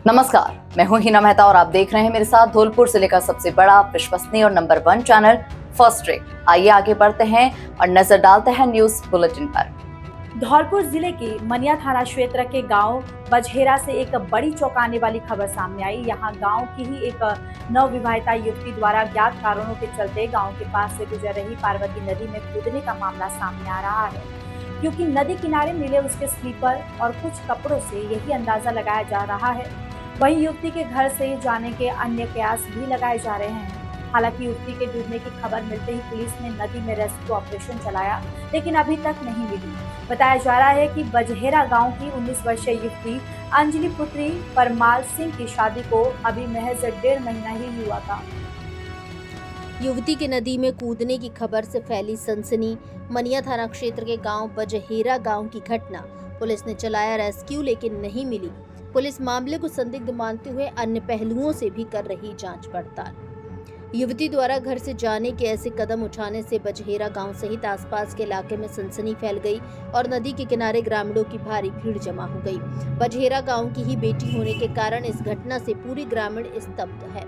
नमस्कार, मैं हूं हिना मेहता और आप देख रहे हैं मेरे साथ धौलपुर जिले का सबसे बड़ा विश्वसनीय और नंबर 1 चैनल फर्स्ट ट्रेक। आइए आगे बढ़ते हैं और नजर डालते हैं न्यूज बुलेटिन पर। धौलपुर जिले के मनिया थाना क्षेत्र के गांव बजहेरा से एक बड़ी चौंकाने वाली खबर सामने आई। यहां गांव की ही एक नवविवाहिता युवती द्वारा ज्ञात कारणों के चलते गांव के पास से गुजर रही पार्वती नदी में कूदने का मामला सामने आ रहा है, क्योंकि नदी किनारे मिले उसके स्लीपर और कुछ कपड़ों से यही अंदाजा लगाया जा रहा है। वहीं युवती के घर से जाने के अन्य प्रयास भी लगाए जा रहे हैं। हालांकि युवती के डूबने की खबर मिलते ही पुलिस ने नदी में रेस्क्यू ऑपरेशन चलाया, लेकिन अभी तक नहीं मिली। बताया जा रहा है कि बजहेरा गांव की 19 वर्षीय युवती अंजलि पुत्री परमाल सिंह की शादी को अभी महज 1.5 महीना ही हुआ था। युवती के नदी में कूदने की खबर से फैली सनसनी। मनिया थाना क्षेत्र के गांव बजहेरा गांव की घटना। पुलिस ने चलाया रेस्क्यू, लेकिन नहीं मिली। पुलिस मामले को संदिग्ध मानते हुए अन्य पहलुओं से भी कर रही जांच पड़ताल। युवती द्वारा घर से जाने के ऐसे कदम उठाने से बजहेरा गांव सहित आसपास के इलाके में सनसनी फैल गई और नदी के किनारे ग्रामीणों की भारी भीड़ जमा हो गई। बजहेरा गांव की ही बेटी होने के कारण इस घटना से पूरी ग्रामीण स्तब्ध है।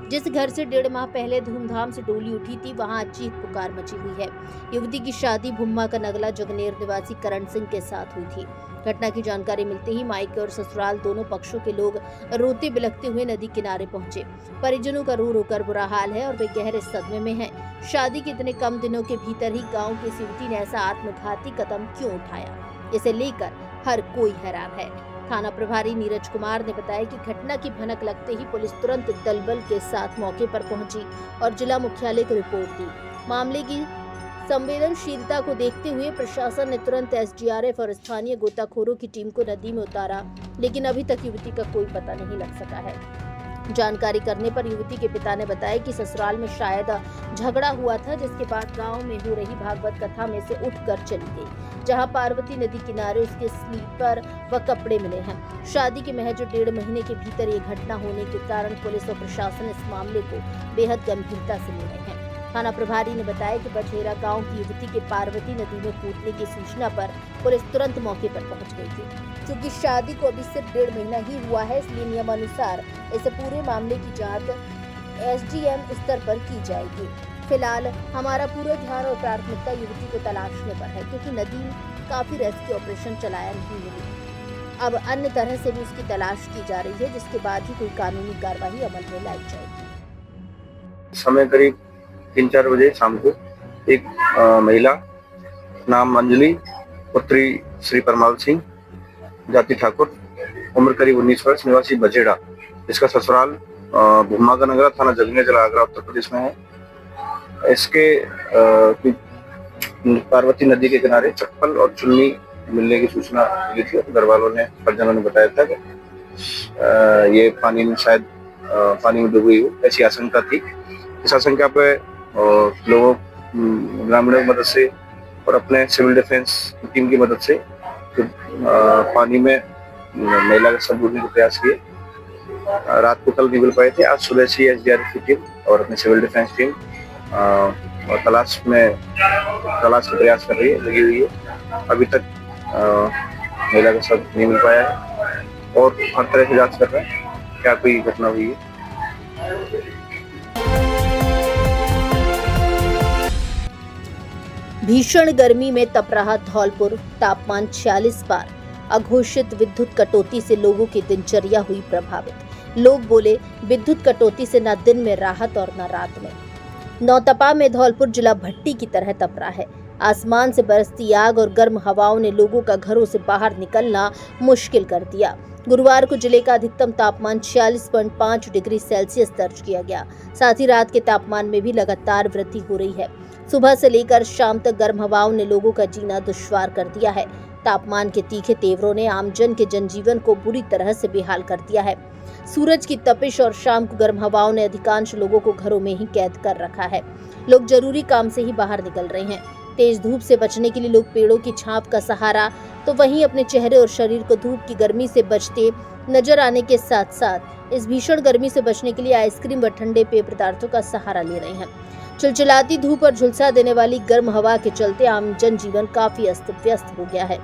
जिस घर से 1.5 माह पहले धूमधाम से डोली उठी थी, वहां चीख पुकार मची हुई है। युवती की शादी भुम्मा का नगला जगनेर निवासी करण सिंह के साथ हुई थी। घटना की जानकारी मिलते ही मायके और ससुराल दोनों पक्षों के लोग रोते बिलखते हुए नदी किनारे पहुंचे। परिजनों का रो रो कर बुरा हाल है और वे गहरे सदमे में हैं। शादी के इतने कम दिनों के भीतर ही गांव की युवती ने ऐसा आत्मघाती कदम क्यों उठाया, इसे लेकर हर कोई हैरान है। थाना प्रभारी नीरज कुमार ने बताया कि घटना की भनक लगते ही पुलिस तुरंत दलबल के साथ मौके पर पहुंची और जिला मुख्यालय को रिपोर्ट दी। मामले की संवेदनशीलता को देखते हुए प्रशासन ने तुरंत एसडीआरएफ और स्थानीय गोताखोरों की टीम को नदी में उतारा, लेकिन अभी तक युवती का कोई पता नहीं लग सका है। जानकारी करने पर युवती के पिता ने बताया कि ससुराल में शायद झगड़ा हुआ था, जिसके बाद गांव में हो रही भागवत कथा में से उठकर चली गई, जहां पार्वती नदी किनारे उसके स्लीपर व कपड़े मिले हैं। शादी के महज 1.5 महीने के भीतर ये घटना होने के कारण पुलिस और प्रशासन इस मामले को बेहद गंभीरता से ले रहे हैं। थाना प्रभारी ने बताया कि बजहेरा गांव की युवती के पार्वती नदी में कूदने की सूचना पर पुलिस तुरंत मौके पर पहुंच गई थी। क्योंकि शादी को अभी सिर्फ 1.5 महीना ही हुआ है, इसलिए नियमानुसार इस पूरे मामले की जांच एसडीएम स्तर पर की जाएगी। फिलहाल हमारा पूरा ध्यान और प्राथमिकता युवती को तलाशने पर है, क्योंकि नदी काफी रेस्क्यू ऑपरेशन चलाया नहीं मिली। अब अन्य तरह से भी उसकी तलाश की जा रही है, जिसके बाद ही कोई कानूनी कार्रवाई अमल में लाई जाएगी। समय करीब 3-4 बजे शाम को एक महिला नाम अंजलि पुत्री श्री परमाल सिंह जाति ठाकुर, उम्र करीब 19 वर्ष, निवासी बजहेरा, इसका ससुराल भुम्मा का नगरा, थाना जगनेर, जिला आगरा, उत्तर प्रदेश में है। इसके पार्वती नदी के किनारे चप्पल और चुन्नी मिलने की सूचना मिली थी। घर वालों ने, परिजनों ने बताया था कि ये पानी में शायद पानी में डूबी हो, ऐसी आशंका थी। इस आशंका पे लोगों, ग्रामीणों की मदद से और अपने सिविल डिफेंस टीम की मदद से पानी में महिला का शव ढूंढने का प्रयास किए। रात को कल नहीं मिल पाए थे। आज सुबह से एसडीआरएफ की टीम और अपनी सिविल डिफेंस टीम और तलाश का प्रयास कर रही है, लगी हुई है। अभी तक महिला का शव नहीं मिल पाया है और हर तरह से जांच कर रहे हैं क्या कोई घटना हुई है। भीषण गर्मी में तप रहा धौलपुर। तापमान 46 पार। अघोषित विद्युत कटौती से लोगों की दिनचर्या हुई प्रभावित। लोग बोले, विद्युत कटौती से न दिन में राहत और न रात में। नौतपा में धौलपुर जिला भट्टी की तरह तप रहा है। आसमान से बरसती आग और गर्म हवाओं ने लोगों का घरों से बाहर निकलना मुश्किल कर दिया। गुरुवार को जिले का अधिकतम तापमान 46.5 डिग्री सेल्सियस दर्ज किया गया। साथ ही रात के तापमान में भी लगातार वृद्धि हो रही है। सुबह से लेकर शाम तक गर्म हवाओं ने लोगों का जीना दुश्वार कर दिया है। तापमान के तीखे तेवरों ने आमजन के जनजीवन को बुरी तरह से बेहाल कर दिया है। सूरज की तपिश और शाम को गर्म हवाओं ने अधिकांश लोगों को घरों में ही कैद कर रखा है। लोग जरूरी काम से ही बाहर निकल रहे हैं। तेज धूप से बचने के लिए लोग पेड़ों की छांव का सहारा, तो वहीं अपने चेहरे और शरीर को धूप की गर्मी से बचते नजर आने के साथ साथ इस भीषण गर्मी से बचने के लिए आइसक्रीम व ठंडे पेय पदार्थों का सहारा ले रहे हैं। चिलचिलाती धूप और झुलसा देने वाली गर्म हवा के चलते आम जनजीवन काफी अस्त व्यस्त हो गया है।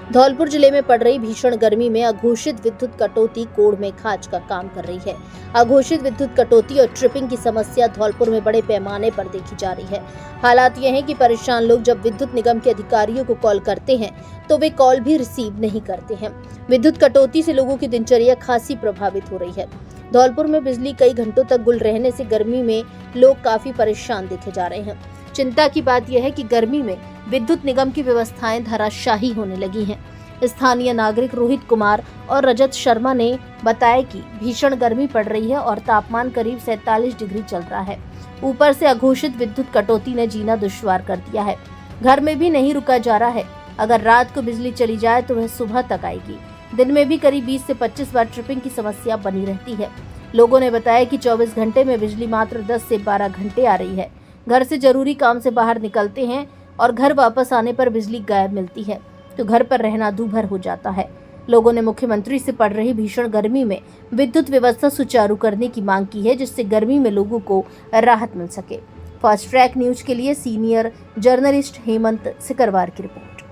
धौलपुर जिले में पड़ रही भीषण गर्मी में अघोषित विद्युत कटौती कोड़ में खाच का काम कर रही है। अघोषित विद्युत कटौती और ट्रिपिंग की समस्या धौलपुर में बड़े पैमाने पर देखी जा रही है। हालात यह है कि परेशान लोग जब विद्युत निगम के अधिकारियों को कॉल करते हैं तो वे कॉल भी रिसीव नहीं करते हैं। विद्युत कटौती से लोगों की दिनचर्या खासी प्रभावित हो रही है। धौलपुर में बिजली कई घंटों तक गुल रहने से गर्मी में लोग काफी परेशान देखे जा रहे हैं। चिंता की बात यह है कि गर्मी में विद्युत निगम की व्यवस्थाएं धराशायी होने लगी हैं। स्थानीय नागरिक रोहित कुमार और रजत शर्मा ने बताया कि भीषण गर्मी पड़ रही है और तापमान करीब 47 डिग्री चल रहा है। ऊपर से अघोषित विद्युत कटौती ने जीना दुश्वार कर दिया है। घर में भी नहीं रुका जा रहा है। अगर रात को बिजली चली जाए तो वह सुबह तक आएगी। दिन में भी करीब 20 से 25 बार ट्रिपिंग की समस्या बनी रहती है। लोगों ने बताया कि 24 घंटे में बिजली मात्र 10 से 12 घंटे आ रही है। घर से जरूरी काम से बाहर निकलते हैं और घर वापस आने पर बिजली गायब मिलती है तो घर पर रहना दूभर हो जाता है। लोगों ने मुख्यमंत्री से पड़ रही भीषण गर्मी में विद्युत व्यवस्था सुचारू करने की मांग की है, जिससे गर्मी में लोगों को राहत मिल सके। फास्ट ट्रैक न्यूज के लिए सीनियर जर्नलिस्ट हेमंत सिकरवार की रिपोर्ट।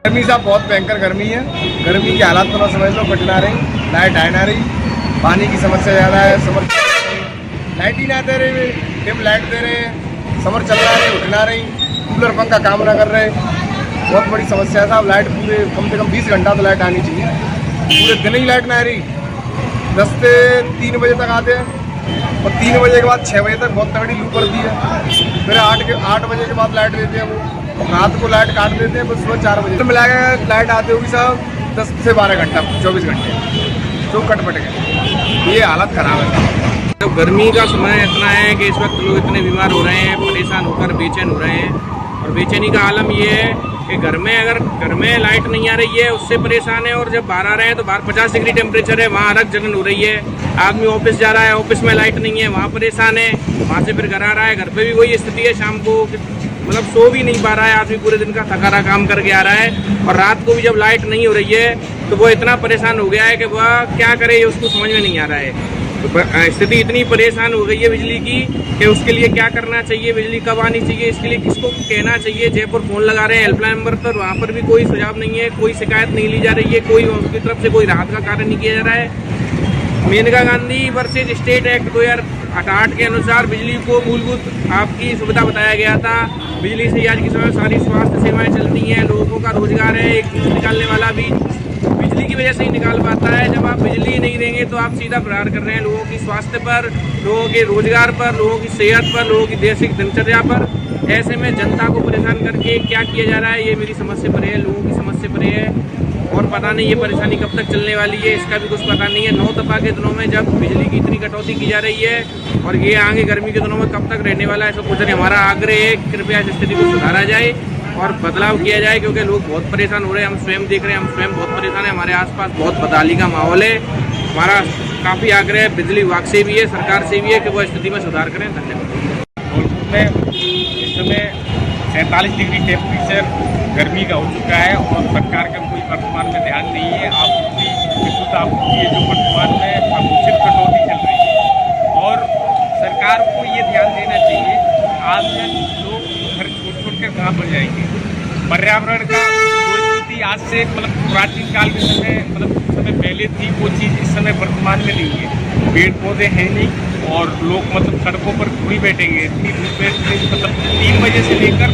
गर्मी साहब बहुत भयंकर गर्मी है। गर्मी की हालात तो ना समझ लो, कट ना रही, लाइट आ ना रही, पानी की समस्या ज़्यादा है। समर लाइट ही ना दे रहे, डिम लाइट दे रहे हैं, समर चल रहा है, उठ ना रही, कूलर पंखा काम ना कर रहे। बहुत बड़ी समस्या है साहब। लाइट पूरे कम से कम 20 घंटा तो लाइट आनी चाहिए। पूरे दिन ही लाइट ना आ रही। 10 से 3 बजे तक आते हैं और 3 बजे के बाद 6 बजे तक बहुत तगड़ी लू पड़ती है। फिर 8 बजे के बाद लाइट देते हैं वो। रात को लाइट काट देते हैं, बस सुबह 4 बजे मिलाकर लाइट आती होगी साहब 10 से 12 घंटा, 24 घंटे तो कटपट गए। ये हालत ख़राब है। तो गर्मी का समय इतना है कि इस वक्त लोग इतने बीमार हो रहे हैं, परेशान होकर बेचैन हो रहे हैं। और बेचैनी का आलम ये है कि घर में लाइट नहीं आ रही है उससे परेशान है, और जब बाहर आ रहे हैं तो बाहर 50 डिग्री टेम्परेचर है, वहाँ अलग जलन हो रही है। आदमी ऑफिस जा रहा है, ऑफिस में लाइट नहीं है, वहाँ परेशान है। वहाँ से फिर घर आ रहा है, घर पे भी वही स्थिति है। शाम को मतलब सो भी नहीं पा रहा है आदमी, पूरे दिन का थका रहा काम करके आ रहा है। और रात को भी जब लाइट नहीं हो रही है तो वो इतना परेशान हो गया है कि वह क्या करे उसको समझ में नहीं आ रहा है। स्थिति इतनी परेशान हो गई है बिजली की कि उसके लिए क्या करना चाहिए, बिजली कब आनी चाहिए, इसके लिए किसको कहना चाहिए। जयपुर फोन लगा रहे हैं हेल्पलाइन नंबर पर, वहाँ पर भी कोई सुझाव नहीं है, कोई शिकायत नहीं ली जा रही है, कोई उसकी तरफ से कोई राहत का कार्य नहीं किया जा रहा है। Menaka Gandhi versus state act 2008 के अनुसार बिजली को मूलभूत आपकी सुविधा बताया गया था। बिजली से आज के समय सारी स्वास्थ्य सेवाएं चलती हैं, लोगों का रोजगार है। एक जूस निकालने वाला भी बिजली की वजह से ही निकाल पाता है। जब आप बिजली नहीं देंगे तो आप सीधा प्रहार कर रहे हैं लोगों की स्वास्थ्य पर, लोगों के रोजगार पर, लोगों की सेहत पर, लोगों की बेसिक दिनचर्या पर। ऐसे में जनता को परेशान करके क्या किया जा रहा है, ये मेरी समझ से परे है, लोगों की समझ से परे है। और पता नहीं ये परेशानी कब तक चलने वाली है, इसका भी कुछ पता नहीं है। 9 तपा के दिनों में जब बिजली की इतनी कटौती की जा रही है, और ये आगे गर्मी के दिनों में कब तक रहने वाला है, ऐसा कुछ नहीं। हमारा आग्रह है कृपया इस स्थिति को सुधारा जाए और बदलाव किया जाए, क्योंकि लोग बहुत परेशान हो रहे हैं। हम स्वयं देख रहे हैं, हम स्वयं बहुत परेशान हैं। हमारे आसपास बहुत बदहाली का माहौल है। हमारा काफ़ी आग्रह है बिजली विभाग से भी है, सरकार से भी है कि वो स्थिति में सुधार करें। धन्यवाद। धौलपुर में इस समय 47 डिग्री टेम्परेचर गर्मी का हो चुका है और सरकार का कोई वर्तमान में ध्यान नहीं है। विद्युत आपूर्ति है जो वर्तमान में अघोषित कटौती चल रही है और सरकार को ये ध्यान देना चाहिए। आज लोग घर छोड़ कर कहाँ पर जाएंगे। पर्यावरण का जो स्थिति आज से प्राचीन काल के समय समय पहले थी, वो चीज़ इस समय वर्तमान में नहीं है। पेड़ पौधे हैं नहीं और लोग सड़कों पर थोड़ी बैठेंगे। इतनी धूप में 3 बजे से लेकर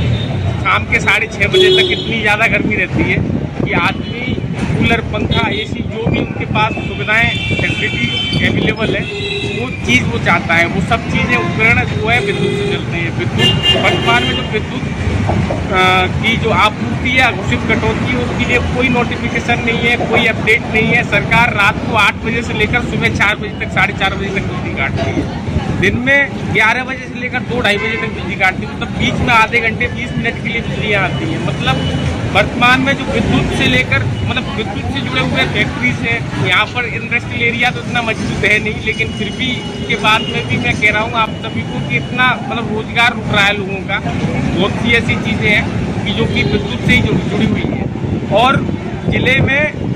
शाम के 6:30 बजे तक इतनी ज़्यादा गर्मी रहती है कि आदमी कूलर, पंखा, एसी जो भी उनके पास सुविधाएं फैसिलिटी अवेलेबल है वो चीज़ वो चाहता है। वो सब चीज़ें उपकरण जो है विद्युत से चलते हैं। विद्युत वर्तमान में जो विद्युत की जो आपूर्ति है घोषित कटौती है उसके लिए कोई नोटिफिकेशन नहीं है, कोई अपडेट नहीं है। सरकार रात को 8 बजे से लेकर सुबह 4 बजे तक, 4:30 बजे तक बिजली काटती है। दिन में 11 बजे से लेकर 2-2:30 बजे तक बिजली काटती है। मतलब बीच में आधे घंटे 20 मिनट के लिए बिजली आती है। मतलब वर्तमान में जो विद्युत से लेकर विद्युत से जुड़े हुए फैक्ट्रीज है, यहाँ पर इंडस्ट्रियल एरिया तो इतना मजबूत है नहीं, लेकिन फिर भी के बाद में भी मैं कह रहा हूँ आप सभी को कि इतना रोजगार रुक रहा है लोगों का। बहुत सी ऐसी चीज़ें हैं कि जो कि विद्युत से ही जुड़ी हुई है। और ज़िले में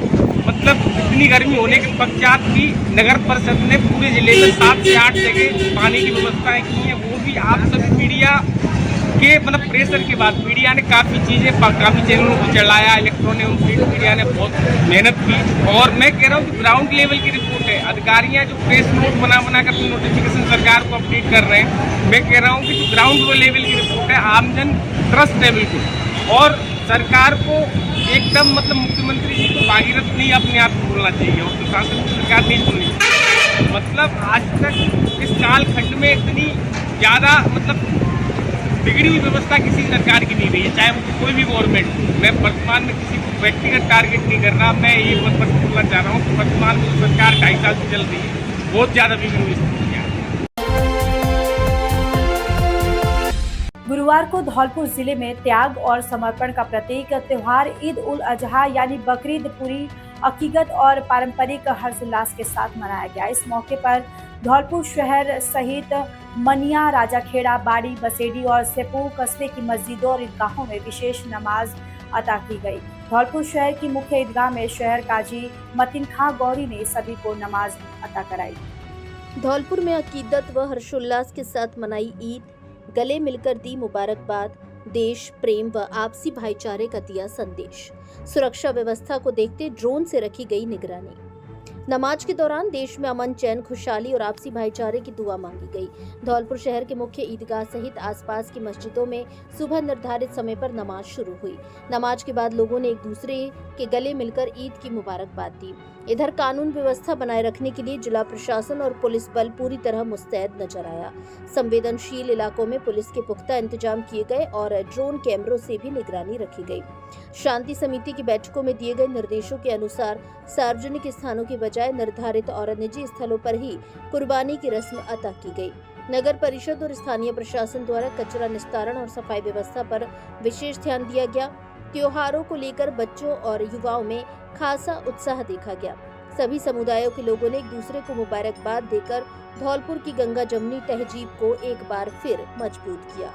इतनी गर्मी होने के पश्चात भी नगर परिषद ने पूरे ज़िले में 7 से 8 जगह पानी की व्यवस्थाएं की हैं। वो भी आप सभी मीडिया के मतलब प्रेशर के बाद मीडिया ने काफ़ी चीज़ें काफ़ी चैनलों को चलाया, इलेक्ट्रॉनिक मीडिया ने बहुत मेहनत की। और मैं कह रहा हूँ कि ग्राउंड लेवल की रिपोर्ट है, अधिकारियाँ जो प्रेस नोट बना कर नोटिफिकेशन सरकार को अपडेट कर रहे हैं, मैं कह रहा हूँ कि जो ग्राउंड लेवल की रिपोर्ट है, आमजन ट्रस्ट है बिल्कुल। और सरकार को एकदम मतलब मुख्यमंत्री जी को भागीरथ नहीं अपने आप बोलना चाहिए और प्रशासन की सरकार नहीं सुननी चाहिए। मतलब आज तक इस कालखंड में इतनी ज़्यादा मतलब बिगड़ी हुई व्यवस्था किसी सरकार की नहीं रही है, चाहे वो कोई भी गवर्नमेंट हो। मैं वर्तमान में किसी को व्यक्तिगत टारगेट नहीं कर रहा, मैं ये बस बोलना चाह रहा हूँ कि वर्तमान में जो सरकार 2.5 साल से चल रही है बहुत ज़्यादा बिगड़ी हुई स्थिति है। गुरुवार को धौलपुर जिले में त्याग और समर्पण का प्रतीक त्योहार ईद उल अजहा यानी बकरीद पूरी अकीकत और पारंपरिक हर्षोल्लास के साथ मनाया गया। इस मौके पर धौलपुर शहर सहित मनिया, राजाखेड़ा, बाड़ी, बसेड़ी और सेपू कस्बे की मस्जिदों और ईदगाहों में विशेष नमाज अता की गई। धौलपुर शहर की मुख्य ईदगाह में शहर काजी मतीन खां गौरी ने सभी को नमाज अता कराई। धौलपुर में अकीदत व हर्षोल्लास के साथ मनाई ईद, गले मिलकर दी मुबारकबाद, देश प्रेम व आपसी भाईचारे का दिया संदेश। सुरक्षा व्यवस्था को देखते ड्रोन से रखी गई निगरानी। नमाज के दौरान देश में अमन, चैन, खुशहाली और आपसी भाईचारे की दुआ मांगी गई। धौलपुर शहर के मुख्य ईदगाह सहित आसपास की मस्जिदों में सुबह निर्धारित समय पर नमाज शुरू हुई। नमाज के बाद लोगों ने एक दूसरे के गले मिलकर ईद की मुबारकबाद दी। इधर कानून व्यवस्था बनाए रखने के लिए जिला प्रशासन और पुलिस बल पूरी तरह मुस्तैद नजर आया। संवेदनशील इलाकों में पुलिस के पुख्ता इंतजाम किए गए और ड्रोन कैमरों से भी निगरानी रखी गई। शांति समिति की बैठकों में दिए गए निर्देशों के अनुसार सार्वजनिक स्थानों की बजाय निर्धारित और निजी स्थलों पर ही कुर्बानी की रस्म अदा की गई। नगर परिषद और स्थानीय प्रशासन द्वारा कचरा निस्तारण और सफाई व्यवस्था पर विशेष ध्यान दिया गया। त्योहारों को लेकर बच्चों और युवाओं में खासा उत्साह देखा गया। सभी समुदायों के लोगों ने एक दूसरे को मुबारकबाद देकर धौलपुर की गंगा जमुनी तहजीब को एक बार फिर मजबूत किया।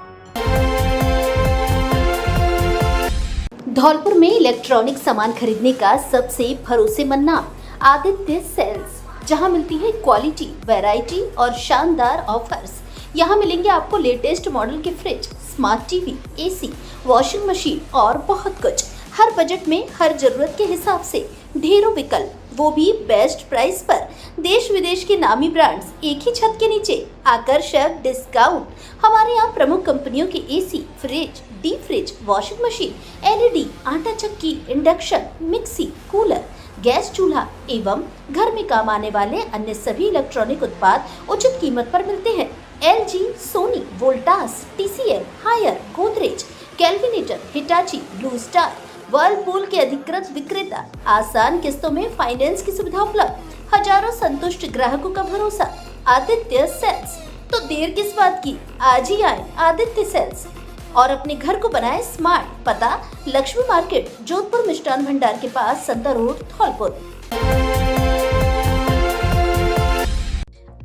धौलपुर में इलेक्ट्रॉनिक सामान खरीदने का सबसे भरोसेमंद नाम आदित्य सेल्स, जहां मिलती है क्वालिटी, वैरायटी और शानदार ऑफर्स। यहाँ मिलेंगे आपको लेटेस्ट मॉडल के fridge, smart TV, AC, washing machine और बहुत कुछ। हर बजट में, हर जरूरत के हिसाब से ढेरों विकल्प, वो भी बेस्ट प्राइस पर। देश विदेश के नामी ब्रांड्स एक ही छत के नीचे, आकर्षक डिस्काउंट। हमारे यहाँ प्रमुख कंपनियों के AC, fridge, deep fridge, washing machine, LED, आटा चक्की, इंडक्शन, मिक्सी, कूलर, गैस चूल्हा एवं घर में काम आने वाले अन्य सभी इलेक्ट्रॉनिक उत्पाद उचित कीमत पर मिलते हैं। LG, Sony, Voltas, TCL, Haier, Godrej, Kelvinator, Hitachi, Blue Star, Whirlpool के अधिकृत विक्रेता। आसान किस्तों में फाइनेंस की सुविधा उपलब्ध। हजारों संतुष्ट ग्राहकों का भरोसा। आदित्य सेल्स। तो देर किस बात की, आज ही आए आदित्य सेल्स और अपने घर को बनाए स्मार्ट। पता लक्ष्मी मार्केट, जोधपुर मिष्ठान भंडार के पास, संता रोड, धौलपुर।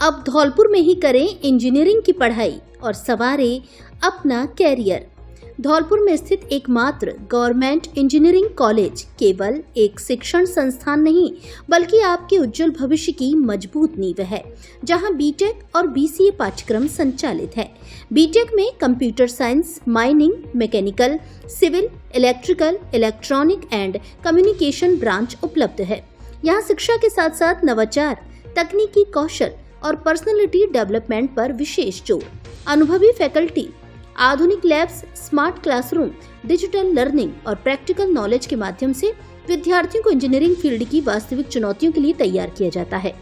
अब धौलपुर में ही करें इंजीनियरिंग की पढ़ाई और संवारें अपना कैरियर। धौलपुर में स्थित एकमात्र गवर्नमेंट इंजीनियरिंग कॉलेज केवल एक शिक्षण संस्थान नहीं बल्कि आपके उज्जवल भविष्य की मजबूत नींव है, जहां बीटेक और BCA पाठ्यक्रम संचालित है। बीटेक में computer science, mining, mechanical, civil, electrical, electronic and communication branch उपलब्ध है। यहाँ शिक्षा के साथ साथ नवाचार, तकनीकी कौशल और पर्सनालिटी डेवलपमेंट पर विशेष जोर। अनुभवी फैकल्टी, आधुनिक labs, smart classroom, digital learning और प्रैक्टिकल नॉलेज के माध्यम से विद्यार्थियों को इंजीनियरिंग फील्ड की वास्तविक चुनौतियों के लिए तैयार किया जाता है।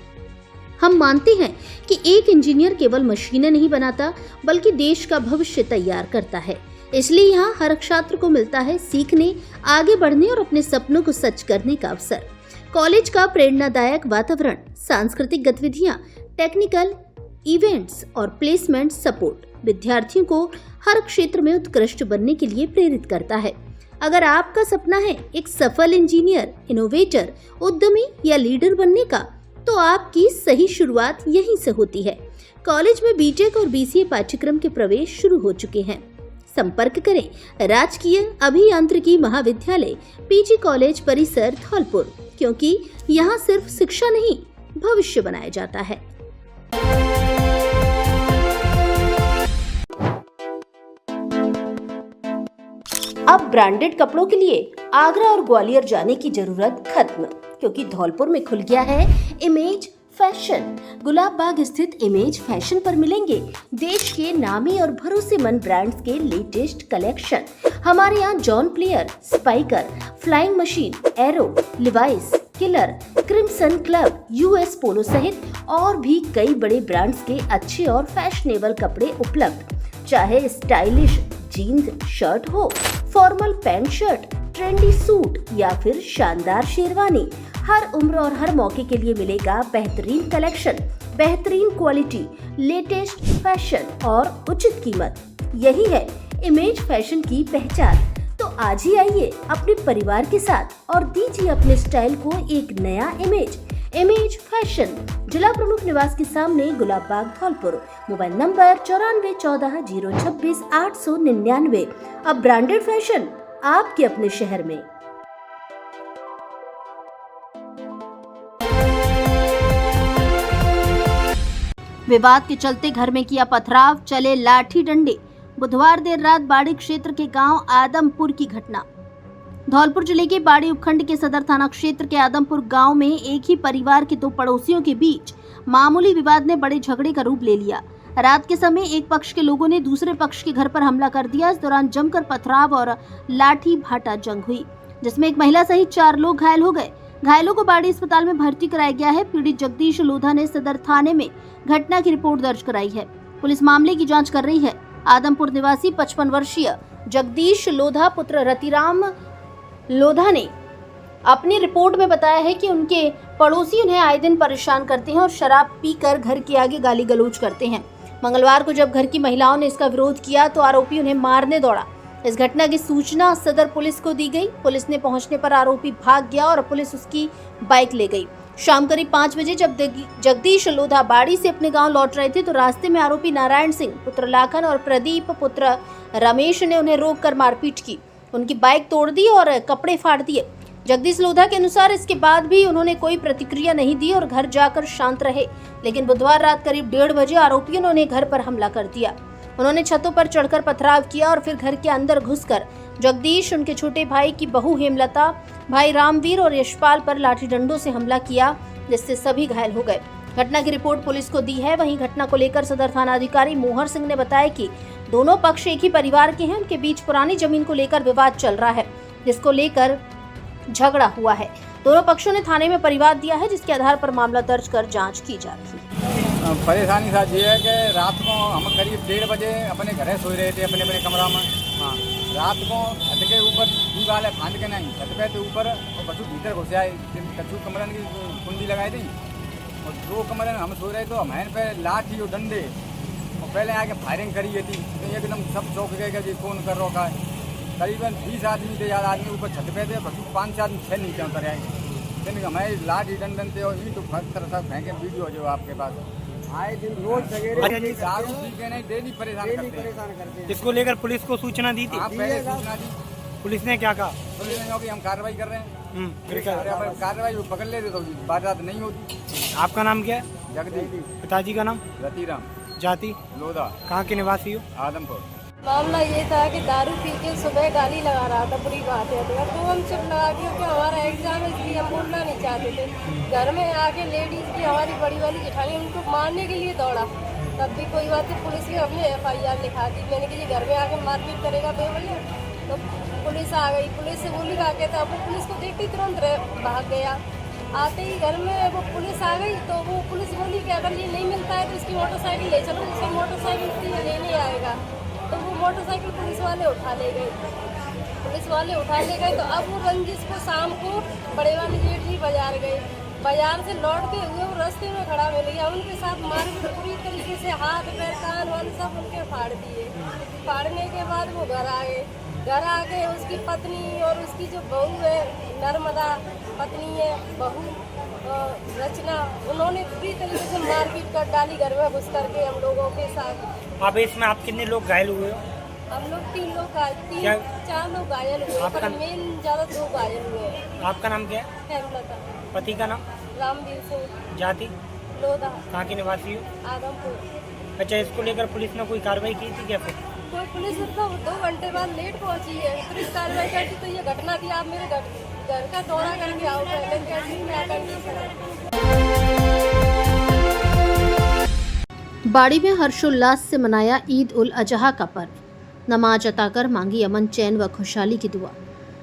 हम मानते हैं कि एक इंजीनियर केवल मशीनें नहीं बनाता बल्कि देश का भविष्य तैयार करता है। इसलिए यहाँ हर छात्र को मिलता है सीखने, आगे बढ़ने और अपने सपनों को सच करने का अवसर। कॉलेज का प्रेरणादायक वातावरण, सांस्कृतिक गतिविधियां, टेक्निकल इवेंट्स और प्लेसमेंट सपोर्ट विद्यार्थियों को हर क्षेत्र में उत्कृष्ट बनने के लिए प्रेरित करता है। अगर आपका सपना है एक सफल इंजीनियर, इनोवेटर, उद्यमी या लीडर बनने का, तो आपकी सही शुरुआत यहीं से होती है। कॉलेज में बीटेक और BCA पाठ्यक्रम के प्रवेश शुरू हो चुके हैं। संपर्क करें राजकीय अभियांत्रिकी महाविद्यालय, PG कॉलेज परिसर, धौलपुर, क्योंकि यहाँ सिर्फ शिक्षा नहीं, भविष्य बनाया जाता है। अब ब्रांडेड कपड़ों के लिए आगरा और ग्वालियर जाने की जरूरत खत्म, क्योंकि धौलपुर में खुल गया है इमेज फैशन। गुलाब बाग स्थित इमेज फैशन पर मिलेंगे देश के नामी और भरोसेमंद ब्रांड्स के लेटेस्ट कलेक्शन। हमारे यहाँ John Player, Spykar, Flying Machine, Arrow, Levi's, Killer, Crimson Club, US Polo सहित और भी कई बड़े ब्रांड्स के अच्छे और फैशनेबल कपड़े उपलब्ध। चाहे स्टाइलिश जीन्स शर्ट हो, formal pant shirt, trendy suit या फिर शानदार शेरवानी, हर उम्र और हर मौके के लिए मिलेगा बेहतरीन कलेक्शन, बेहतरीन क्वालिटी, लेटेस्ट फैशन और उचित कीमत। यही है इमेज फैशन की पहचान। तो आज ही आइए अपने परिवार के साथ और दीजिए अपने स्टाइल को एक नया इमेज। इमेज फैशन, जिला प्रमुख निवास के सामने, गुलाब बाग, धौलपुर। Mobile number 9414 026 899। अब ब्रांडेड फैशन आपके अपने शहर में। विवाद के चलते घर में किया पथराव, चले लाठी डंडे। बुधवार देर रात बाड़ी क्षेत्र के गांव आदमपुर की घटना। धौलपुर जिले के बाड़ी उपखंड के सदर थाना क्षेत्र के आदमपुर गांव में एक ही परिवार के दो पड़ोसियों के बीच मामूली विवाद ने बड़े झगड़े का रूप ले लिया। रात के समय एक पक्ष के लोगों ने दूसरे पक्ष के घर पर हमला कर दिया। इस दौरान जमकर पथराव और लाठी भाटा जंग हुई, जिसमें एक महिला सहित 4 लोग घायल हो गए। घायलों को बाड़ी अस्पताल में भर्ती कराया गया है। पीड़ित जगदीश लोधा ने सदर थाने में घटना की रिपोर्ट दर्ज कराई है। पुलिस मामले की जांच कर रही है। आदमपुर निवासी 55 वर्षीय जगदीश लोधा पुत्र रतिराम लोधा ने अपनी रिपोर्ट में बताया है कि उनके पड़ोसी उन्हें आए दिन परेशान करते हैं और शराब पीकर घर के आगे गाली गलौज करते हैं। मंगलवार को जब घर की महिलाओं ने इसका विरोध किया तो आरोपी उन्हें मारने दौड़ा। इस घटना की सूचना सदर पुलिस को दी गई। पुलिस ने पहुंचने पर आरोपी भाग गया और पुलिस उसकी बाइक ले गई। शाम करीब 5 बजे जब जगदीश लोधा बाड़ी से अपने गांव लौट रहे थे तो रास्ते में आरोपी नारायण सिंह पुत्र लाखन और प्रदीप पुत्र रमेश ने उन्हें रोककर मारपीट की, उनकी बाइक तोड़ दी और कपड़े फाड़ दिए। जगदीश लोधा के अनुसार इसके बाद भी उन्होंने कोई प्रतिक्रिया नहीं दी और घर जाकर शांत रहे। लेकिन बुधवार रात करीब 1:30 बजे आरोपियों ने उन्हें घर पर हमला कर दिया। उन्होंने छतों पर चढ़कर पथराव किया और फिर घर के अंदर घुसकर जगदीश, उनके छोटे भाई की बहू हेमलता, भाई रामवीर और यशपाल पर लाठी डंडों से हमला किया, जिससे सभी घायल हो गए। घटना की रिपोर्ट पुलिस को दी है। वहीं घटना को लेकर सदर थाना अधिकारी मोहर सिंह ने बताया कि दोनों पक्ष एक ही परिवार के हैं। उनके बीच पुरानी जमीन को लेकर विवाद चल रहा है, जिसको लेकर झगड़ा हुआ है। दोनों पक्षों ने थाने में परिवाद दिया है, जिसके आधार पर मामला दर्ज कर जांच की जा रही है। परेशानी साथ ये है कि रात को हम करीब 1:30 बजे अपने घर सोए रहे थे, अपने अपने कमरा में। हाँ, रात को छत के ऊपर दू गाले फांद के नहीं, छत पे थे ऊपर और बच्चू भीतर घुसे आए। कच्चू कमरन की कुंडी लगाई थी और 2 कमरे में हम सो रहे तो हमारे पे लाठी और डंडे और पहले आके फायरिंग करी थी। तो एकदम सब चौंक गए कि कौन कर रखा है। करीबन 20 आदमी थे, 4 आदमी ऊपर छत पे थे, बच्चू 5 आदमी 6 नीचे उतर आए। फिर हमारे लाठी डंडन थे और ईंट पत्थर सब फेंके। वीडियो जो आपके पास आए दिन रोज सवेरे दारू पी के नहीं डेली परेशान करते हैं। इसको लेकर पुलिस को सूचना दी थी? आप पहले सूचना दी। पुलिस ने क्या कहा? पुलिस ने कहा कि हम कार्रवाई कर रहे हैं। फिर क्या? कार्रवाई पकड़ लेते तो वारदात नहीं होती। आपका नाम क्या है? जगदीश। पिताजी का नाम? रतिराम। जाति? लोधा। कहाँ के निवासी हो? आदमपुर। मामला ये था कि दारू पी के सुबह गाली लगा रहा था, बुरी बात है। तो हम चुप लगा क्योंकि हमारा एग्जाम है, इसलिए हम बोलना नहीं चाहते थे। घर में आके लेडीज की हमारी बड़ी वाली जेठानी उनको मारने के लिए दौड़ा। तब भी कोई बात नहीं, पुलिस की हमने FIR लिखा दी। मैंने कि ये घर में आके मारपीट करेगा बेवजह, तो पुलिस आ गई। पुलिस से बोली का के था, वो पुलिस को देखती तुरंत भाग गया। आते ही घर में वो पुलिस आ गई तो वो पुलिस बोली कि अगर ये नहीं मिलता है तो इसकी मोटरसाइकिल ले चलो, उसकी मोटरसाइकिल लेने आएगा। तो वो मोटरसाइकिल पुलिस वाले उठा ले गए। तो अब वो रंजिश को शाम को बड़े वाले जेठनी बाजार गए। बाजार से लौटते हुए वो रास्ते में खड़ा मिल गया। उनके साथ मारपीट पूरी तरीके से, हाथ पैर कान वाले सब उनके फाड़ दिए। फाड़ने के बाद वो घर आ गए। घर आके उसकी पत्नी और उसकी जो बहू है नर्मदा, पत्नी है बहू रचना, उन्होंने पूरी तरीके से मारपीट कर डाली घर में घुस करके हम लोगों के साथ। अब इसमें आप कितने लोग घायल हुए हो? हम लोग 3 लोग 4 लोग घायल हुए, पर मेन ज्यादा 2 घायल हुए। आपका नाम क्या है? हेमलता। पति का नाम? रामवीर सिंह। जाति? लोधा। कहाँ के निवासी हो? आदमपुर। अच्छा, इसको लेकर पुलिस ने कोई कार्रवाई की थी क्या? फिर कोई पुलिस तो 2 घंटे बाद लेट पहुंची है, पुलिस कार्रवाई करती तो ये घटना थी। आप मेरे घर का दौरा करके आओ, पहले कैसी क्या करनी। बाड़ी में हर्षोल्लास से मनाया ईद उल अजहा का पर्व। नमाज अता कर मांगी अमन, चैन व खुशहाली की दुआ।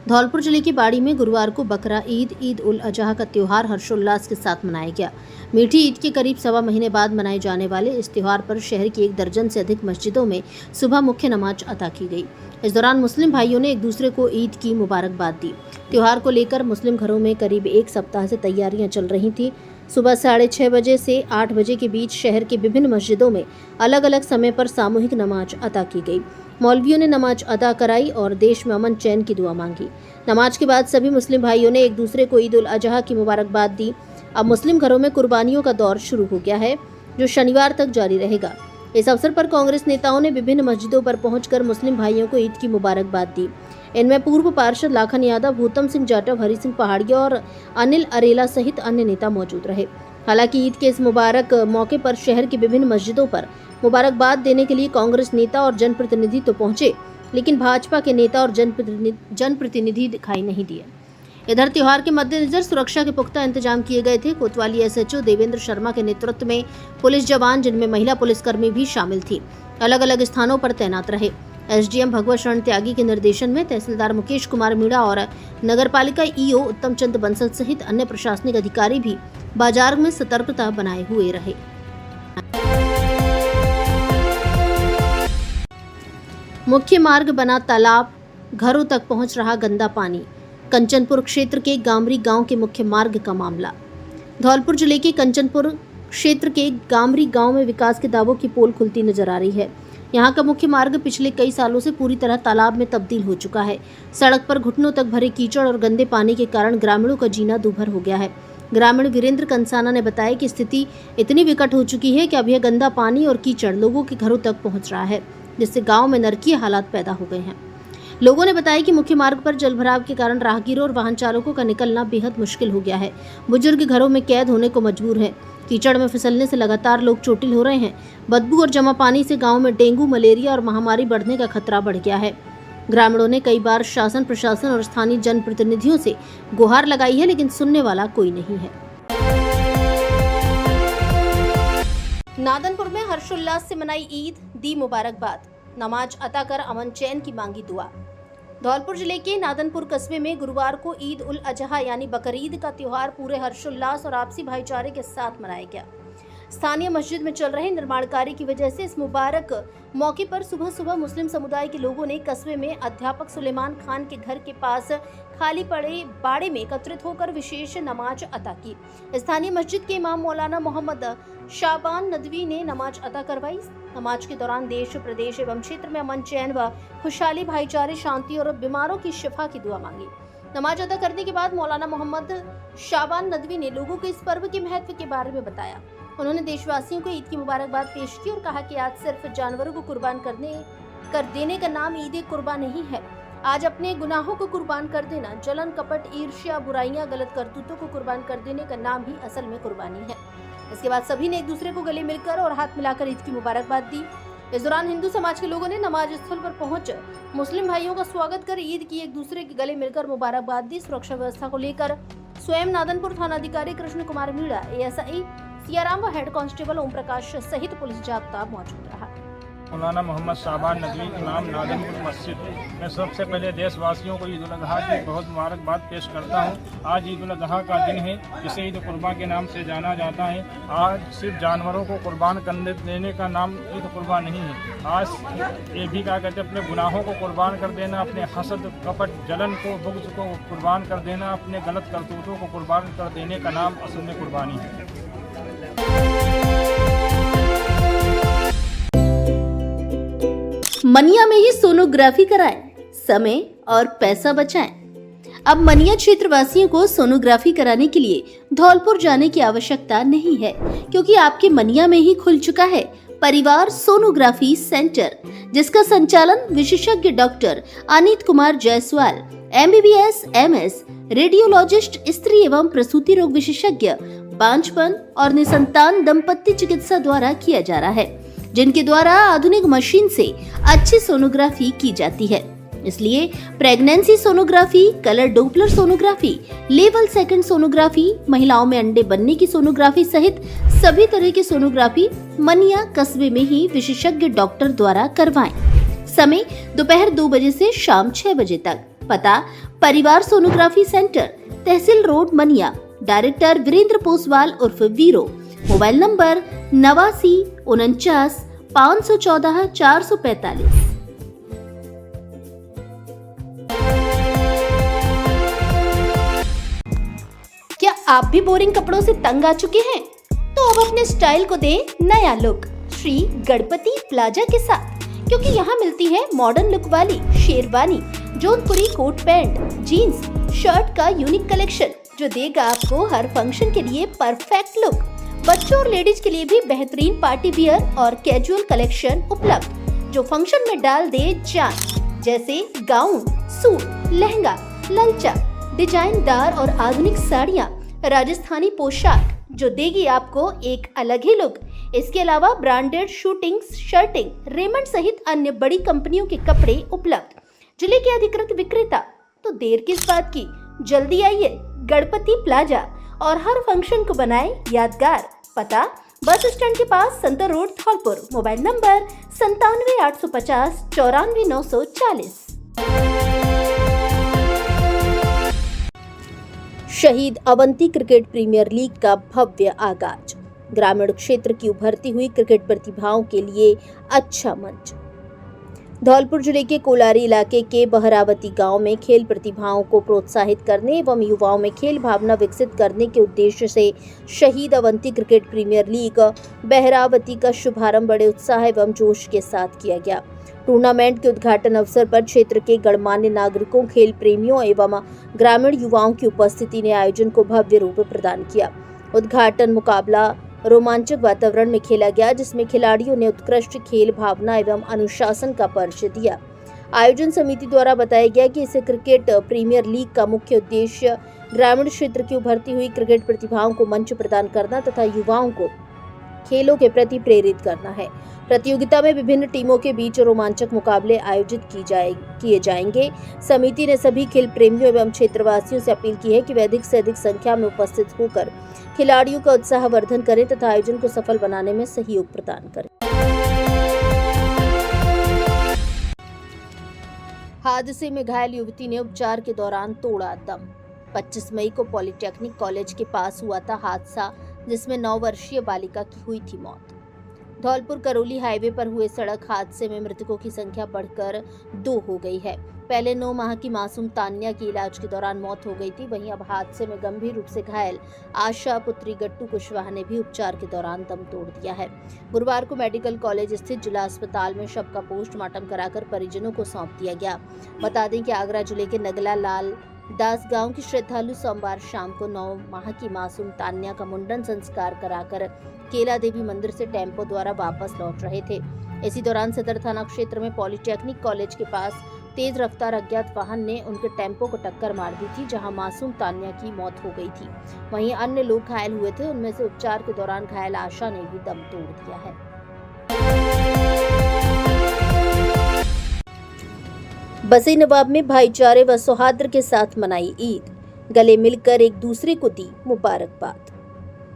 धौलपुर जिले की बाड़ी में गुरुवार को बकरा ईद उल अजहा का त्योहार हर्षोल्लास के साथ मनाया गया। मीठी ईद के करीब 1.25 महीने बाद मनाए जाने वाले इस त्योहार पर शहर की 1 दर्जन से अधिक मस्जिदों में सुबह मुख्य नमाज अता की गई। इस दौरान मुस्लिम भाइयों ने एक दूसरे को ईद की मुबारकबाद दी। त्योहार को लेकर मुस्लिम घरों में करीब 1 सप्ताह से तैयारियां चल रही थी। सुबह 6:30 बजे से 8 बजे के बीच शहर के विभिन्न मस्जिदों में अलग अलग समय पर सामूहिक नमाज अता की गई। मौलवियों ने नमाज अदा कराई और देश में अमन चैन की दुआ मांगी। नमाज के बाद सभी मुस्लिम भाइयों ने एक दूसरे को ईद उल अजहा की मुबारकबाद दी। अब मुस्लिम घरों में कुर्बानियों का दौर शुरू हो गया है, जो शनिवार तक जारी रहेगा। इस अवसर पर कांग्रेस नेताओं ने विभिन्न मस्जिदों पर पहुंचकर मुस्लिम भाइयों को ईद की मुबारकबाद दी। इनमें पूर्व पार्षद लाखन यादव, भूतम सिंह जाटव, हरि सिंह पहाड़िया और अनिल अरेला सहित अन्य नेता मौजूद रहे। हालांकि ईद के इस मुबारक मौके पर शहर की विभिन्न मस्जिदों पर मुबारकबाद देने के लिए कांग्रेस नेता और जनप्रतिनिधि तो पहुंचे, लेकिन भाजपा के नेता और जनप्रतिनिधि दिखाई नहीं दिए। इधर त्योहार के मद्देनजर सुरक्षा के पुख्ता इंतजाम किए गए थे। कोतवाली SHO देवेंद्र शर्मा के नेतृत्व में पुलिस जवान, जिनमें महिला पुलिसकर्मी भी शामिल थी, अलग अलग स्थानों पर तैनात रहे। SDM भगवत शरण त्यागी के निर्देशन में तहसीलदार मुकेश कुमार मीणा और नगरपालिका EO उत्तम चंद बंसल सहित अन्य प्रशासनिक अधिकारी भी बाजार में सतर्कता बनाए हुए रहे। मुख्य मार्ग बना तालाब, घरों तक पहुंच रहा गंदा पानी। कंचनपुर क्षेत्र के गामरी गांव के मुख्य मार्ग का मामला। धौलपुर जिले के कंचनपुर क्षेत्र के गामरी गांव में विकास के दावों की पोल खुलती नजर आ रही है। यहां का मुख्य मार्ग पिछले कई सालों से पूरी तरह तालाब में तब्दील हो चुका है। सड़क पर घुटनों तक भरे कीचड़ और गंदे पानी के कारण ग्रामीणों का जीना दूभर हो गया है। ग्रामीण वीरेंद्र कंसाना ने बताया कि स्थिति इतनी विकट हो चुकी है कि अब यह गंदा पानी और कीचड़ लोगों के घरों तक पहुंच रहा है, जिससे गांव में नरकीय हालात पैदा हो गए हैं। लोगों ने बताया कि मुख्य मार्ग पर जलभराव के कारण राहगीरों और वाहन चालकों का निकलना बेहद मुश्किल हो गया है। बुजुर्ग घरों में कैद होने को मजबूर हैं। कीचड़ में फिसलने से लगातार लोग चोटिल हो रहे हैं। बदबू और जमा पानी से गांव में डेंगू, मलेरिया और महामारी बढ़ने का खतरा बढ़ गया है। ग्रामीणों ने कई बार शासन, प्रशासन और स्थानीय जनप्रतिनिधियों से गुहार लगाई है, लेकिन सुनने वाला कोई नहीं है। नादनपुर में हर्षोल्लास से मनाई ईद, दी मुबारकबाद। नमाज अता कर अमन चैन की मांगी दुआ। धौलपुर जिले के नादनपुर कस्बे में गुरुवार को ईद उल अजहा यानी बकरीद का त्योहार पूरे हर्षोल्लास और आपसी भाईचारे के साथ मनाया गया। स्थानीय मस्जिद में चल रहे निर्माण कार्य की वजह से इस मुबारक मौके पर सुबह सुबह मुस्लिम समुदाय के लोगों ने कस्बे में अध्यापक सुलेमान खान के घर के पास खाली पड़े बाड़े में एकत्रित होकर विशेष नमाज अता की। स्थानीय मस्जिद के इमाम मौलाना मोहम्मद शाबान नदवी ने नमाज अता करवाई। नमाज के दौरान देश, प्रदेश एवं क्षेत्र में अमन चैन व खुशहाली, भाईचारे, शांति और बीमारों की शिफा की दुआ मांगी। नमाज अदा करने के बाद मौलाना मोहम्मद शाबान नदवी ने लोगों को इस पर्व के महत्व के बारे में बताया। उन्होंने देशवासियों को ईद की मुबारकबाद पेश की और कहा कि आज सिर्फ जानवरों को कुर्बान कर देने का नाम ईद कुर्बान नहीं है। आज अपने गुनाहों को कुर्बान कर देना, जलन, कपट, ईर्ष्या, बुराइयां, गलत करतूतों को कुर्बान कर देने का नाम ही असल में कुर्बानी है। इसके बाद सभी ने एक दूसरे को गले मिलकर और हाथ मिलाकर ईद की मुबारकबाद दी। इस दौरान हिंदू समाज के लोगों ने नमाज स्थल पर पहुंच मुस्लिम भाइयों का स्वागत कर ईद की एक दूसरे के गले मिलकर मुबारकबाद दी। सुरक्षा व्यवस्था को लेकर स्वयं नादनपुर थानाधिकारी कृष्ण कुमार मीणा, ASI सियाराम व हेड कांस्टेबल ओम प्रकाश सहित पुलिस जाब्ता मौजूद रहा। मौलाना मोहम्मद शाबान नदवी, इमाम नादनपुर मस्जिद। मैं सबसे पहले देशवासियों को ईद उल अजहा की बहुत मुबारकबाद पेश करता हूँ। आज ईद उल अजहा का दिन है, जिसे ईद कुर्बा के नाम से जाना जाता है। आज सिर्फ जानवरों को कुर्बान करने देने का नाम ईद कुर्बा नहीं है। आज ये भी क्या कहते हैं, अपने गुनाहों को कुर्बान कर देना, अपने हसद, कपट, जलन को, बुग़्ज़ को कुर्बान कर देना, अपने गलत करतूतों को कुर्बान कर देने का नाम असल में कुर्बानी है। मनिया में ही सोनोग्राफी कराएं, समय और पैसा बचाएं। अब मनिया क्षेत्र वासियों को सोनोग्राफी कराने के लिए धौलपुर जाने की आवश्यकता नहीं है, क्योंकि आपके मनिया में ही खुल चुका है परिवार सोनोग्राफी सेंटर, जिसका संचालन विशेषज्ञ doctor Anit Kumar Jaiswal, MBBS, MS, radiologist, स्त्री एवं प्रसूति रोग विशेषज्ञ, बांझपन और निसंतान दंपत्ति चिकित्सा द्वारा किया जा रहा है। जिनके द्वारा आधुनिक मशीन से अच्छी सोनोग्राफी की जाती है। इसलिए pregnancy sonography, colour Doppler sonography, level second sonography, महिलाओं में अंडे बनने की सोनोग्राफी सहित सभी तरह की सोनोग्राफी मनिया कस्बे में ही विशेषज्ञ डॉक्टर द्वारा करवाएं। समय दोपहर 2 बजे से शाम 6 बजे तक। पता परिवार सोनोग्राफी सेंटर, तहसील रोड, मनिया। डायरेक्टर वीरेंद्र पोसवाल उर्फ वीरो। Mobile number 89 49 514 445। क्या आप भी बोरिंग कपड़ों से तंग आ चुके हैं? तो अब अपने स्टाइल को दें नया लुक श्री गणपति प्लाजा के साथ, क्योंकि यहाँ मिलती है मॉडर्न लुक वाली शेरवानी, जोधपुरी कोट पैंट, जीन्स, शर्ट का यूनिक कलेक्शन जो देगा आपको हर फंक्शन के लिए परफेक्ट लुक। बच्चों और लेडीज के लिए भी बेहतरीन पार्टी वियर और कैजुअल कलेक्शन उपलब्ध जो फंक्शन में डाल दे जान, जैसे गाउन, सूट, लहंगा, ललचा, डिजाइनदार और आधुनिक साड़ियाँ, राजस्थानी पोशाक जो देगी आपको एक अलग ही लुक। इसके अलावा ब्रांडेड शूटिंग, शर्टिंग, रेमंड सहित अन्य बड़ी कंपनियों के कपड़े उपलब्ध। जिले के अधिकृत विक्रेता। तो देर किस बात की, जल्दी आइए गणपति प्लाजा और हर फंक्शन को बनाए यादगार। पता बस स्टैंड के पास, Santar road, Dholpur. Mobile number 97 850 94 940। शहीद अवंती क्रिकेट प्रीमियर लीग का भव्य आगाज। ग्रामीण क्षेत्र की उभरती हुई क्रिकेट प्रतिभाओं के लिए अच्छा मंच। धौलपुर जिले के कोलारी इलाके के बहरावती गांव में खेल प्रतिभाओं को प्रोत्साहित करने एवं युवाओं में खेल भावना विकसित करने के उद्देश्य से शहीद अवंती क्रिकेट प्रीमियर लीग बहरावती का शुभारंभ बड़े उत्साह एवं जोश के साथ किया गया। टूर्नामेंट के उद्घाटन अवसर पर क्षेत्र के गणमान्य नागरिकों, खेल प्रेमियों एवं ग्रामीण युवाओं की उपस्थिति ने आयोजन को भव्य रूप प्रदान किया। उद्घाटन मुकाबला रोमांचक वातावरण में खेला गया, जिसमें खिलाड़ियों ने उत्कृष्ट खेल भावना एवं अनुशासन का परिचय दिया। आयोजन समिति द्वारा बताया गया कि इस क्रिकेट प्रीमियर लीग का मुख्य उद्देश्य ग्रामीण क्षेत्र की उभरती हुई क्रिकेट प्रतिभाओं को मंच प्रदान करना तथा युवाओं को खेलों के प्रति प्रेरित करना है। प्रतियोगिता में विभिन्न टीमों के बीच रोमांचक मुकाबले आयोजित किए जाएंगे। समिति ने सभी खेल प्रेमियों एवं क्षेत्रवासियों से अपील की है कि वे अधिक से अधिक संख्या में उपस्थित होकर खिलाड़ियों का उत्साहवर्धन करें तथा आयोजन को सफल बनाने में सहयोग प्रदान करें। हादसे में घायल युवती ने उपचार के दौरान तोड़ा दम। 25 मई को पॉलिटेक्निक कॉलेज के पास हुआ था हादसा, जिसमें 9 वर्षीय बालिका की हुई थी मौत। धौलपुर करौली हाईवे पर हुए सड़क हादसे में मृतकों की संख्या बढ़कर 2 हो गई है। पहले 9 माह की मासूम तान्या की इलाज के दौरान मौत हो गई थी। वहीं अब हादसे में गंभीर रूप से घायल आशा पुत्री गट्टू कुशवाहा ने भी उपचार के दौरान दम तोड़ दिया है। गुरुवार को मेडिकल कॉलेज स्थित जिला अस्पताल में शव का पोस्टमार्टम कराकर परिजनों को सौंप दिया गया। बता दें कि आगरा जिले के नगला लाल दास गांव की श्रद्धालु सोमवार शाम को 9 माह की मासूम तान्या का मुंडन संस्कार कराकर केला देवी मंदिर से टेम्पो द्वारा वापस लौट रहे थे। इसी दौरान सदर थाना क्षेत्र में पॉलिटेक्निक कॉलेज के पास तेज रफ्तार अज्ञात वाहन ने उनके टेम्पो को टक्कर मार दी थी, जहां मासूम तान्या की मौत हो गई थी। वहीं अन्य लोग घायल हुए थे। उनमें से उपचार के दौरान घायल आशा ने भी दम तोड़ दिया है। बसी नवाब में भाईचारे व सौहार्द के साथ मनाई ईद। गले मिलकर एक दूसरे को दी मुबारकबाद।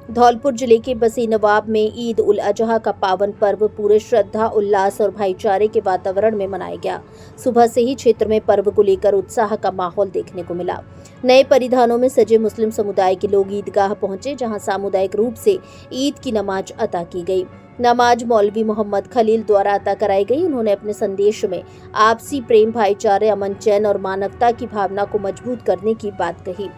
धौलपुर जिले के बसी नवाब में ईद उल अजहा का पावन पर्व पूरे श्रद्धा, उल्लास और भाईचारे के वातावरण में मनाया गया। सुबह से ही क्षेत्र में पर्व को लेकर उत्साह का माहौल देखने को मिला। नए परिधानों में सजे मुस्लिम समुदाय के लोग ईदगाह पहुंचे, जहां सामुदायिक रूप से ईद की नमाज अता की गई। नमाज मौलवी मोहम्मद खलील द्वारा अता कराई गई। उन्होंने अपने संदेश में आपसी प्रेम, भाईचारे, अमन, चैन और मानवता की भावना को मजबूत करने की बात कही।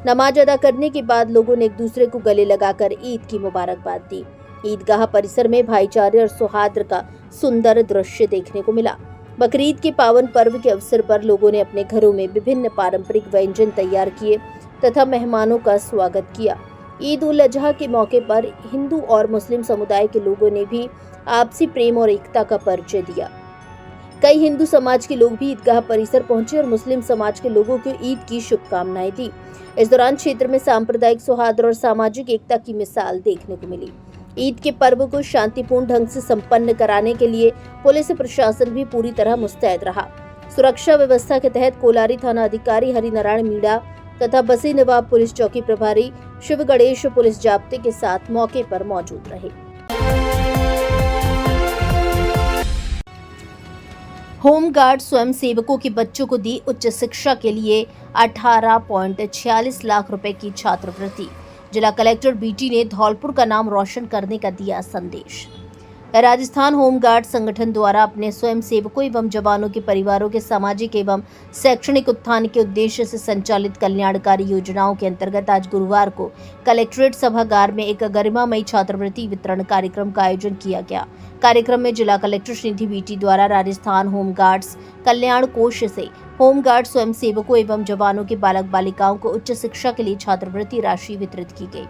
नमाज अदा करने के बाद लोगों ने एक दूसरे को गले लगाकर ईद की मुबारकबाद दी। ईदगाह परिसर में भाईचारे और सौहार्द का सुंदर दृश्य देखने को मिला। बकरीद के पावन पर्व के अवसर पर लोगों ने अपने घरों में विभिन्न पारंपरिक व्यंजन तैयार किए तथा मेहमानों का स्वागत किया। ईद उल अजहा के मौके पर हिंदू और मुस्लिम समुदाय के लोगों ने भी आपसी प्रेम और एकता का परिचय दिया। कई हिंदू समाज के लोग भी ईदगाह परिसर पहुंचे और मुस्लिम समाज के लोगों को ईद की शुभकामनाएं दी। इस दौरान क्षेत्र में सांप्रदायिक सौहार्द और सामाजिक एकता की मिसाल देखने को मिली। ईद के पर्व को शांतिपूर्ण ढंग से संपन्न कराने के लिए पुलिस प्रशासन भी पूरी तरह मुस्तैद रहा। सुरक्षा व्यवस्था के तहत कोलारी थाना अधिकारी हरिनारायण मीणा तथा बसी नवाब पुलिस चौकी प्रभारी शिव गणेश पुलिस जाब्ते के साथ मौके पर मौजूद रहे। होमगार्ड स्वयंसेवकों के बच्चों को दी उच्च शिक्षा के लिए 18.46 लाख रुपए की छात्रवृत्ति। जिला कलेक्टर बीटी ने धौलपुर का नाम रोशन करने का दिया संदेश। राजस्थान होमगार्ड संगठन द्वारा अपने स्वयंसेवकों एवं जवानों के परिवारों के सामाजिक एवं शैक्षणिक उत्थान के उद्देश्य से संचालित कल्याणकारी योजनाओं के अंतर्गत आज गुरुवार को कलेक्ट्रेट सभागार में एक गरिमामयी छात्रवृत्ति वितरण कार्यक्रम का आयोजन किया गया। कार्यक्रम में जिला कलेक्टर श्रीनिधि बीटी द्वारा राजस्थान होमगार्ड्स कल्याण कोष से होमगार्ड स्वयंसेवकों एवं जवानों के बालक बालिकाओं को उच्च शिक्षा के लिए छात्रवृत्ति राशि वितरित की गई।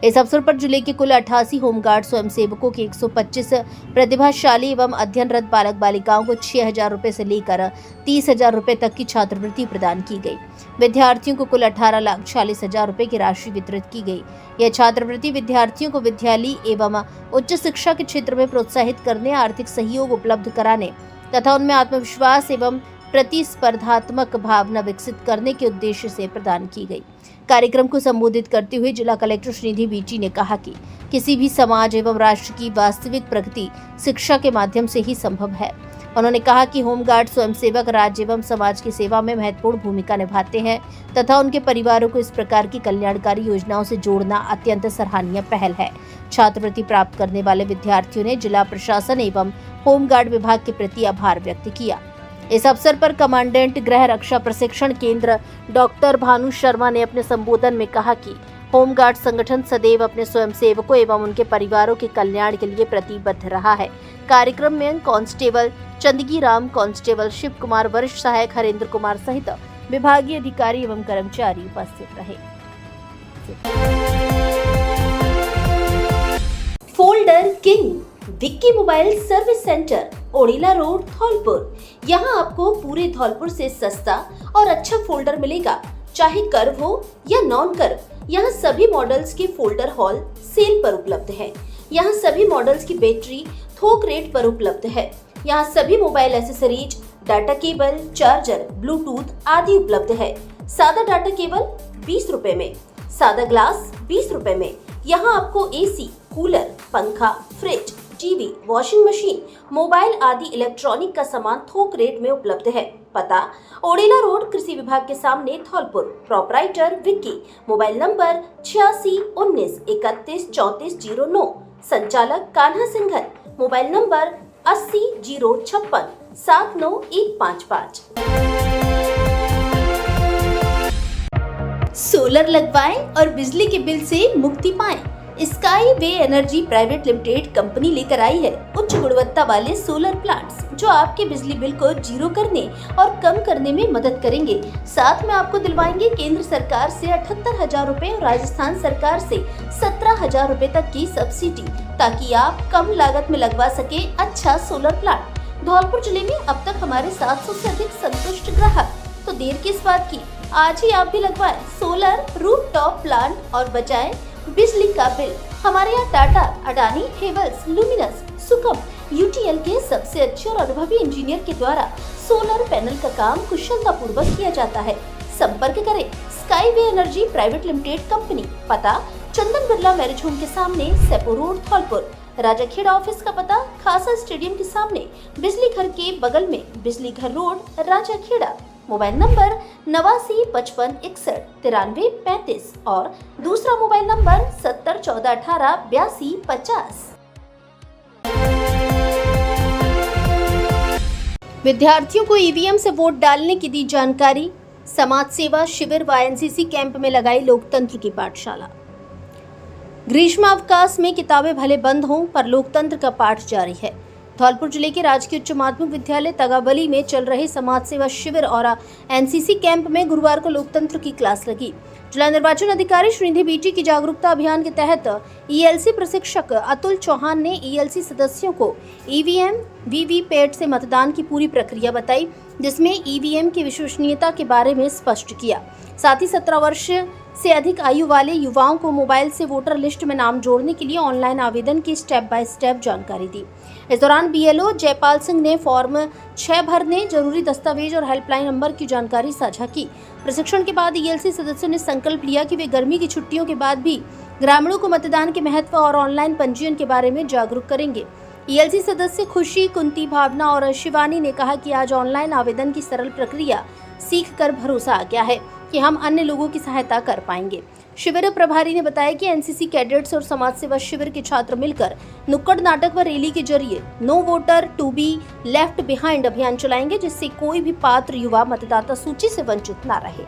इस अवसर पर जिले के कुल 88 होमगार्ड स्वयंसेवकों के 125 प्रतिभाशाली एवं अध्ययनरत बालक बालिकाओं को 6,000 रुपए से लेकर 30,000 रुपए तक की छात्रवृत्ति प्रदान की गई। विद्यार्थियों को कुल 18,40,000 रुपए की राशि वितरित की गई। यह छात्रवृत्ति विद्यार्थियों को विद्यालय एवं उच्च शिक्षा के क्षेत्र में प्रोत्साहित करने, आर्थिक सहयोग उपलब्ध कराने तथा उनमें आत्मविश्वास एवं प्रतिस्पर्धात्मक भावना विकसित करने के उद्देश्य से प्रदान की गई। कार्यक्रम को संबोधित करते हुए जिला कलेक्टर श्रीनिधि बीटी ने कहा कि किसी भी समाज एवं राष्ट्र की वास्तविक प्रगति शिक्षा के माध्यम से ही संभव है। उन्होंने कहा कि होमगार्ड स्वयंसेवक राज्य एवं समाज की सेवा में महत्वपूर्ण भूमिका निभाते हैं तथा उनके परिवारों को इस प्रकार की कल्याणकारी योजनाओं से जोड़ना अत्यंत सराहनीय पहल है। छात्रवृत्ति प्राप्त करने वाले विद्यार्थियों ने जिला प्रशासन एवं होमगार्ड विभाग के प्रति आभार व्यक्त किया। इस अवसर पर कमांडेंट गृह रक्षा प्रशिक्षण केंद्र डॉक्टर भानु शर्मा ने अपने संबोधन में कहा कि होमगार्ड संगठन सदैव अपने स्वयंसेवकों एवं उनके परिवारों के कल्याण के लिए प्रतिबद्ध रहा है। कार्यक्रम में कांस्टेबल चंदगी राम, कांस्टेबल शिव कुमार, वरिष्ठ सहायक हरेंद्र कुमार सहित विभागीय अधिकारी एवं कर्मचारी उपस्थित रहे। Folder king Vicky mobile service centre, Odila road, Dholpur. यहाँ आपको पूरे धौलपुर से सस्ता और अच्छा फोल्डर मिलेगा, चाहे कर्व हो या नॉन कर्व। यहाँ सभी मॉडल्स के फोल्डर हॉल सेल पर उपलब्ध है। यहाँ सभी मॉडल्स की बैटरी थोक रेट पर उपलब्ध है। यहाँ सभी mobile accessories, data cable, charger, Bluetooth आदि उपलब्ध है। सादा डाटा केबल 20 रुपए में, सादा ग्लास 20 रुपए में। यहाँ आपको एसी, कूलर, पंखा, fridge, TV, washing machine, mobile आदि इलेक्ट्रॉनिक का सामान थोक रेट में उपलब्ध है। पता ओडिला रोड, कृषि विभाग के सामने, Dholpur. Proprietor Vicky. Mobile number 8619313409। संचालक Kanha Singhal. Mobile number 80 056 solar लगवाएं और बिजली के बिल से मुक्ति पाएं। स्काई वे एनर्जी प्राइवेट लिमिटेड कंपनी लेकर आई है उच्च गुणवत्ता वाले सोलर प्लांट्स जो आपके बिजली बिल को जीरो करने और कम करने में मदद करेंगे। साथ में आपको दिलवाएंगे केंद्र सरकार से 78,000 रुपए और राजस्थान सरकार से 17,000 रुपए तक की सब्सिडी, ताकि आप कम लागत में लगवा सके अच्छा सोलर प्लांट। धौलपुर जिले में अब तक हमारे 700 से अधिक संतुष्ट ग्राहक, तो देर किस बात की, आज ही आप भी लगवाएं सोलर रूफटॉप प्लांट और बचाएं बिजली का बिल। हमारे यहाँ टाटा, अडानी, हेवल्स, लुमिनस, सुकम, यूटीएल के सबसे अच्छे और अनुभवी इंजीनियर के द्वारा सोलर पैनल का काम कुशलता पूर्वक किया जाता है। संपर्क करें स्काई वे एनर्जी प्राइवेट लिमिटेड कंपनी। पता चंदन बिरला मैरिज होम के सामने, सेपो रोड, धौलपुर। राजाखेड़ा ऑफिस का पता खासा स्टेडियम के सामने, बिजली घर के बगल में, बिजली घर रोड, राजाखेड़ा। मोबाइल नंबर 8955619335 और दूसरा मोबाइल नंबर 7014188250। विद्यार्थियों को ईवीएम से वोट डालने की दी जानकारी। समाज सेवा शिविर व एनसीसी कैंप में लगाई लोकतंत्र की पाठशाला। ग्रीष्मावकाश में किताबें भले बंद हों पर लोकतंत्र का पाठ जारी है। धौलपुर जिले के राजकीय उच्च माध्यमिक विद्यालय तगावली में चल रहे समाज सेवा शिविर और एनसीसी कैंप में गुरुवार को लोकतंत्र की क्लास लगी। जिला निर्वाचन अधिकारी श्रीनिधि बीटी की जागरूकता अभियान के तहत ईएलसी प्रशिक्षक अतुल चौहान ने ईएलसी सदस्यों को ईवीएम वीवीपैट से मतदान की पूरी प्रक्रिया बताई, जिसमें ईवीएम की विश्वसनीयता के बारे में स्पष्ट किया। साथ ही 17 वर्ष से अधिक आयु वाले युवाओं को मोबाइल से वोटर लिस्ट में नाम जोड़ने के लिए ऑनलाइन आवेदन की स्टेप बाय स्टेप जानकारी दी। इस दौरान बीएलओ जयपाल सिंह ने फॉर्म 6 भरने, जरूरी दस्तावेज और हेल्पलाइन नंबर की जानकारी साझा की। प्रशिक्षण के बाद ईएलसी सदस्यों ने संकल्प लिया कि वे गर्मी की छुट्टियों के बाद भी ग्रामीणों को मतदान के महत्व और ऑनलाइन पंजीयन के बारे में जागरूक करेंगे। ईएलसी सदस्य खुशी, कुंती, भावना और शिवानी ने कहा कि आज ऑनलाइन आवेदन की सरल प्रक्रिया सीख कर भरोसा आ गया है कि हम अन्य लोगों की सहायता कर पाएंगे। शिविर प्रभारी ने बताया कि एनसीसी कैडेट्स और समाज सेवा शिविर के छात्र मिलकर नुक्कड़ नाटक व रैली के जरिए no voter to be left behind अभियान चलाएंगे, जिससे कोई भी पात्र युवा मतदाता सूची से वंचित न रहे।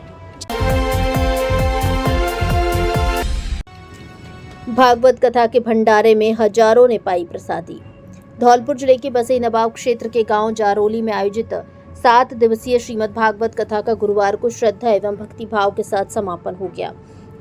भागवत कथा के भंडारे में हजारों ने पाई प्रसादी। धौलपुर जिले के बसई नवाब क्षेत्र के गांव जारोली में आयोजित 7 दिवसीय श्रीमद् भागवत कथा का गुरुवार को श्रद्धा एवं भक्ति भाव के साथ समापन हो गया।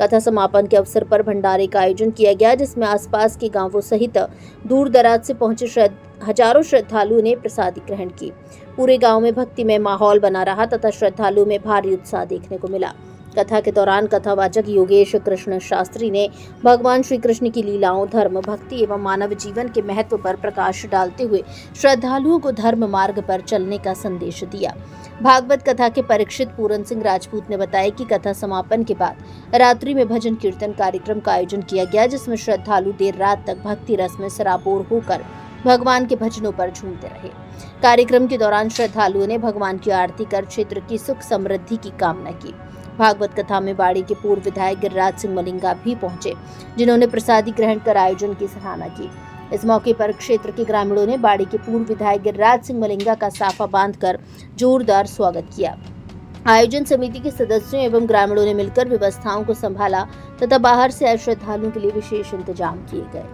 कथा समापन के अवसर पर भंडारे का आयोजन किया गया, जिसमें आसपास के गांवों सहित दूर दराज से पहुंचे हजारों श्रद्धालुओं ने प्रसादी ग्रहण की। पूरे गांव में भक्तिमय माहौल बना रहा तथा श्रद्धालुओं में भारी उत्साह देखने को मिला। कथा के दौरान कथावाचक योगेश कृष्ण शास्त्री ने भगवान श्री कृष्ण की लीलाओं, धर्म, भक्ति एवं मानव जीवन के महत्व पर प्रकाश डालते हुए श्रद्धालुओं को धर्म मार्ग पर चलने का संदेश दिया। भागवत कथा के परीक्षित पूरन सिंह राजपूत ने बताया कि कथा समापन के बाद रात्रि में भजन कीर्तन कार्यक्रम का आयोजन किया गया, जिसमें श्रद्धालु देर रात तक भक्ति रस में सराबोर होकर भगवान के भजनों पर झूमते रहे। कार्यक्रम के दौरान श्रद्धालुओं ने भगवान की आरती कर क्षेत्र की सुख समृद्धि की कामना की। भागवत कथा में बाड़ी के पूर्व विधायक गिरिराज सिंह मलिंगा भी पहुंचे, जिन्होंने प्रसादी ग्रहण कर आयोजन की सराहना की। इस मौके पर क्षेत्र के ग्रामीणों ने बाड़ी के पूर्व विधायक गिरिराज सिंह मलिंगा का साफा बांधकर जोरदार स्वागत किया। आयोजन समिति के सदस्यों एवं ग्रामीणों ने मिलकर व्यवस्थाओं को संभाला तथा बाहर से आए श्रद्धालुओं के लिए विशेष इंतजाम किए गए।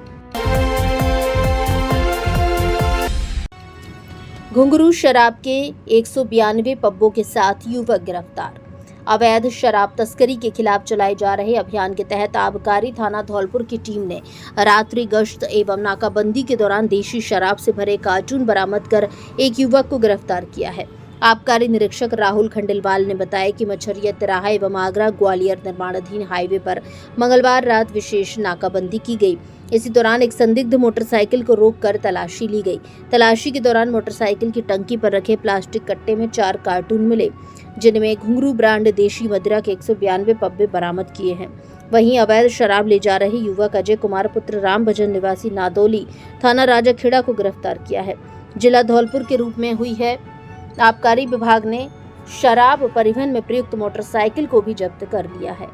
घुंघरू शराब के 192 पब्बों के साथ युवक गिरफ्तार। अवैध शराब तस्करी के खिलाफ चलाए जा रहे अभियान के तहत आबकारी थाना धौलपुर की टीम ने रात्रि गश्त एवं नाकाबंदी के दौरान देशी शराब से भरे कार्टून बरामद कर एक युवक को गिरफ्तार किया है। आबकारी निरीक्षक राहुल खंडेलवाल ने बताया कि मछरिया तिराहा एवं आगरा ग्वालियर निर्माणाधीन हाईवे पर मंगलवार रात विशेष नाकाबंदी की गई। इसी दौरान एक संदिग्ध मोटरसाइकिल को रोककर तलाशी ली गई। तलाशी के दौरान मोटरसाइकिल की टंकी पर रखे प्लास्टिक कट्टे में 4 कार्टून मिले, जिनमें घुंघरू ब्रांड देशी मदिरा के 192 पब्बे बरामद किए हैं। वहीं अवैध शराब ले जा रहे युवक अजय कुमार पुत्र राम भजन निवासी नादौली थाना राजाखेड़ा को गिरफ्तार किया है। जिला धौलपुर के रूप में हुई है। आबकारी विभाग ने शराब परिवहन में प्रयुक्त मोटरसाइकिल को भी जब्त कर लिया है।